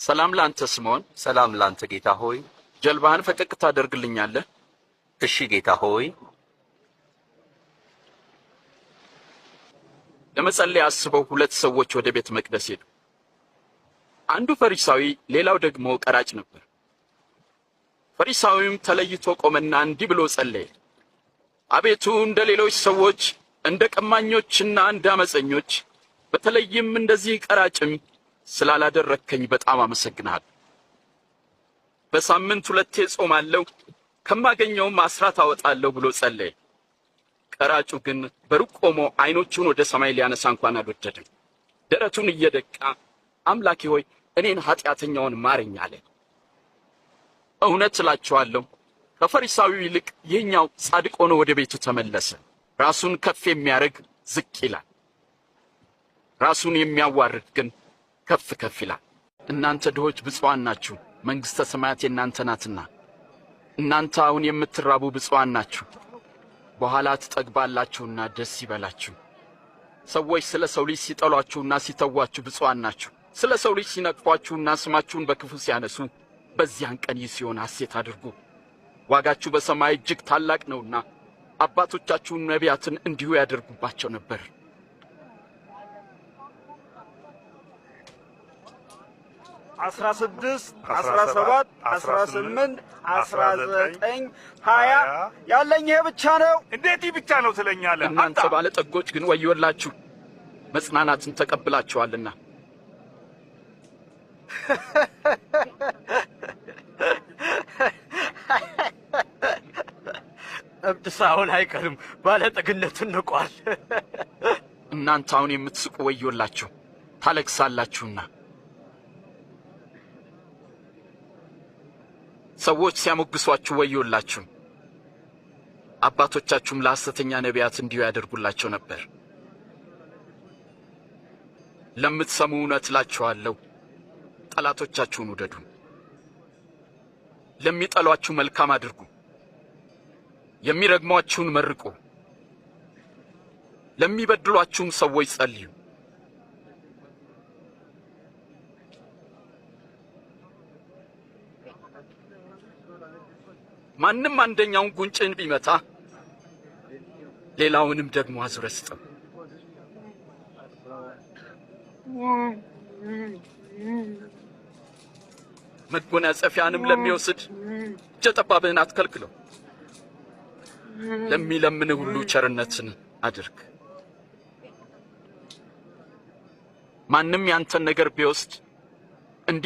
ሰላም ላንተ ስምዖን። ሰላም ላንተ ጌታ ሆይ። ጀልባህን ፈቀቅ ታደርግልኛለህ? እሺ ጌታ ሆይ። ለመጸለይ አስበው ሁለት ሰዎች ወደ ቤተ መቅደስ ሄዱ። አንዱ ፈሪሳዊ፣ ሌላው ደግሞ ቀራጭ ነበር። ፈሪሳዊውም ተለይቶ ቆመና እንዲህ ብሎ ጸለየ። አቤቱ እንደ ሌሎች ሰዎች እንደ ቀማኞችና እንደ አመፀኞች በተለይም እንደዚህ ቀራጭም ስላላደረከኝ በጣም አመሰግናለሁ። በሳምንት 2 ጾማለሁ፣ ከማገኘውም አስራት አወጣለሁ ብሎ ጸለየ። ቀራጩ ግን በሩቅ ቆሞ ዓይኖቹን ወደ ሰማይ ሊያነሳ እንኳን አልወደደም። ደረቱን እየደቃ አምላኬ ሆይ እኔን ኃጢአተኛውን ማረኝ አለ። እውነት እላችኋለሁ ከፈሪሳዊው ይልቅ ይህኛው ጻድቅ ሆኖ ወደ ቤቱ ተመለሰ። ራሱን ከፍ የሚያደርግ ዝቅ ይላል፣ ራሱን የሚያዋርድ ግን ከፍ ከፍ ይላል። እናንተ ድሆች ብፁዓን ናችሁ፣ መንግሥተ ሰማያት የእናንተ ናትና። እናንተ አሁን የምትራቡ ብፁዓን ናችሁ፣ በኋላ ትጠግባላችሁና ደስ ይበላችሁ። ሰዎች ስለ ሰው ልጅ ሲጠሏችሁና ሲተዋችሁ ብፁዓን ናችሁ። ስለ ሰው ልጅ ሲነቅፏችሁና ስማችሁን በክፉ ሲያነሱ በዚያን ቀን ይህ ሲሆን ሐሴት አድርጉ፣ ዋጋችሁ በሰማይ እጅግ ታላቅ ነውና። አባቶቻችሁን ነቢያትን እንዲሁ ያደርጉባቸው ነበር። 16 17 18 19 20 ያለኝ ይሄ ብቻ ነው። እንዴት ብቻ ነው ትለኛለህ? እናንተ ባለጠጎች ግን ወዮላችሁ፣ መጽናናትን ተቀብላችኋልና። እብድ ሳይሆን አይቀርም፣ ባለጠግነቱን ንቋል። እናንተ አሁን የምትስቁ ወዮላችሁ፣ ታለቅሳላችሁና። ሰዎች ሲያሞግሷችሁ ወዮላችሁ፣ አባቶቻችሁም ለሐሰተኛ ነቢያት እንዲሁ ያደርጉላቸው ነበር። ለምትሰሙ እውነት እላችኋለሁ፣ ጠላቶቻችሁን ውደዱ፣ ለሚጠሏችሁ መልካም አድርጉ፣ የሚረግሟችሁን መርቁ፣ ለሚበድሏችሁም ሰዎች ጸልዩ። ማንም አንደኛውን ጉንጭን ቢመታ ሌላውንም ደግሞ አዙረህ ስጠው። መጎናጸፊያንም ለሚወስድ እጀ ጠባብህን አትከልክለው። ለሚለምንህ ሁሉ ቸርነትን አድርግ። ማንም ያንተን ነገር ቢወስድ እንዲ